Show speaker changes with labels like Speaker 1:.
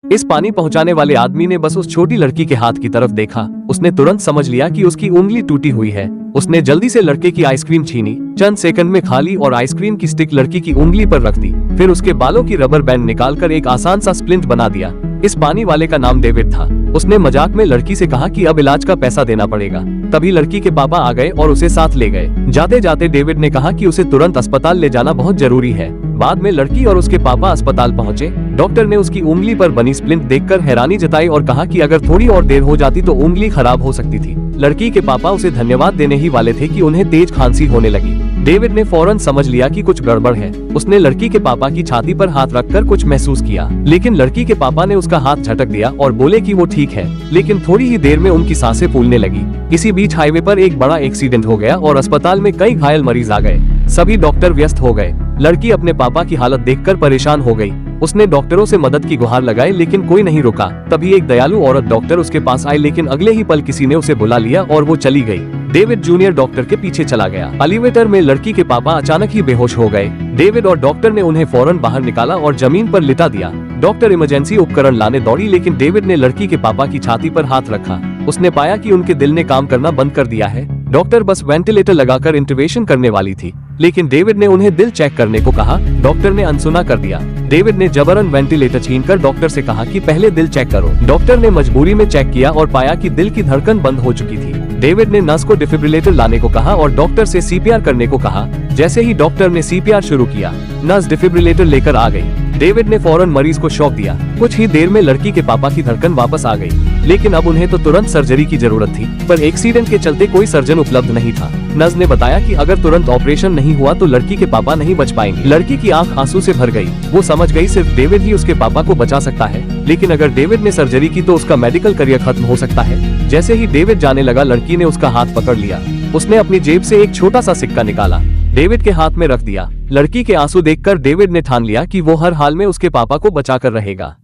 Speaker 1: इस पानी पहुंचाने वाले आदमी ने बस उस छोटी लड़की के हाथ की तरफ देखा। उसने तुरंत समझ लिया कि उसकी उंगली टूटी हुई है। उसने जल्दी से लड़के की आइसक्रीम छीनी, चंद सेकंड में खा ली और आइसक्रीम की स्टिक लड़की की उंगली पर रख दी। फिर उसके बालों की रबर बैंड निकालकर एक आसान सा स्प्लिंट बना दिया। इस पानी वाले का नाम डेविड था। उसने मजाक में लड़की से कहा कि अब इलाज का पैसा देना पड़ेगा। तभी लड़की के पापा आ गए और उसे साथ ले गए। जाते जाते डेविड ने कहा कि उसे तुरंत अस्पताल ले जाना बहुत जरूरी है। बाद में लड़की और उसके पापा अस्पताल पहुंचे। डॉक्टर ने उसकी उंगली पर बनी स्प्लिंट देखकर हैरानी जताई और कहा कि अगर थोड़ी और देर हो जाती तो उंगली खराब हो सकती थी। लड़की के पापा उसे धन्यवाद देने ही वाले थे कि उन्हें तेज खांसी होने लगी। डेविड ने फौरन समझ लिया कि कुछ गड़बड़ है। उसने लड़की के पापा की छाती पर हाथ रखकर कुछ महसूस किया, लेकिन लड़की के पापा ने उसका हाथ झटक दिया और बोले कि वो ठीक है। लेकिन थोड़ी ही देर में उनकी सांसें फूलने लगी। इसी बीच हाईवे पर एक बड़ा एक्सीडेंट हो गया और अस्पताल में कई घायल मरीज आ गए। सभी डॉक्टर व्यस्त हो गए। लड़की अपने पापा की हालत देखकर परेशान हो गई। उसने डॉक्टरों से मदद की गुहार लगाई, लेकिन कोई नहीं रुका। तभी एक दयालु औरत डॉक्टर उसके पास आई, लेकिन अगले ही पल किसी ने उसे बुला लिया और वो चली गई। डेविड जूनियर डॉक्टर के पीछे चला गया। एलिवेटर में लड़की के पापा अचानक ही बेहोश हो गए। डेविड और डॉक्टर ने उन्हें फौरन बाहर निकाला और जमीन पर लिटा दिया। डॉक्टर इमरजेंसी उपकरण लाने दौड़ी, लेकिन डेविड ने लड़की के पापा की छाती पर हाथ रखा। उसने पाया कि उनके दिल ने काम करना बंद कर दिया है। डॉक्टर बस वेंटिलेटर लगाकर इंटरवेंशन करने वाली थी, लेकिन डेविड ने उन्हें दिल चेक करने को कहा। डॉक्टर ने अनसुना कर दिया। डेविड ने जबरन वेंटिलेटर छीनकर डॉक्टर से कहा कि पहले दिल चेक करो। डॉक्टर ने मजबूरी में चेक किया और पाया कि दिल की धड़कन बंद हो चुकी थी। डेविड ने नर्स को डिफिब्रिलेटर लाने को कहा और डॉक्टर से सीपीआर करने को कहा। जैसे ही डॉक्टर ने सीपीआर शुरू किया, नर्स डिफिब्रिलेटर लेकर आ गई। डेविड ने फौरन मरीज को शॉक दिया। कुछ ही देर में लड़की के पापा की धड़कन वापस आ गई, लेकिन अब उन्हें तो तुरंत सर्जरी की जरूरत थी, पर एक्सीडेंट के चलते कोई सर्जन उपलब्ध नहीं था। नर्स ने बताया कि अगर तुरंत ऑपरेशन नहीं हुआ तो लड़की के पापा नहीं बच पाएंगे। लड़की की आंख आंसू से भर गई। वो समझ गई सिर्फ डेविड ही उसके पापा को बचा सकता है, लेकिन अगर डेविड ने सर्जरी की तो उसका मेडिकल करियर खत्म हो सकता है। जैसे ही डेविड जाने लगा, लड़की ने उसका हाथ पकड़ लिया। उसने अपनी जेब से एक छोटा सा सिक्का निकाला, डेविड के हाथ में रख दिया। लड़की के आंसू देखकर डेविड ने ठान लिया कि वो हर हाल में उसके पापा को बचाकर रहेगा।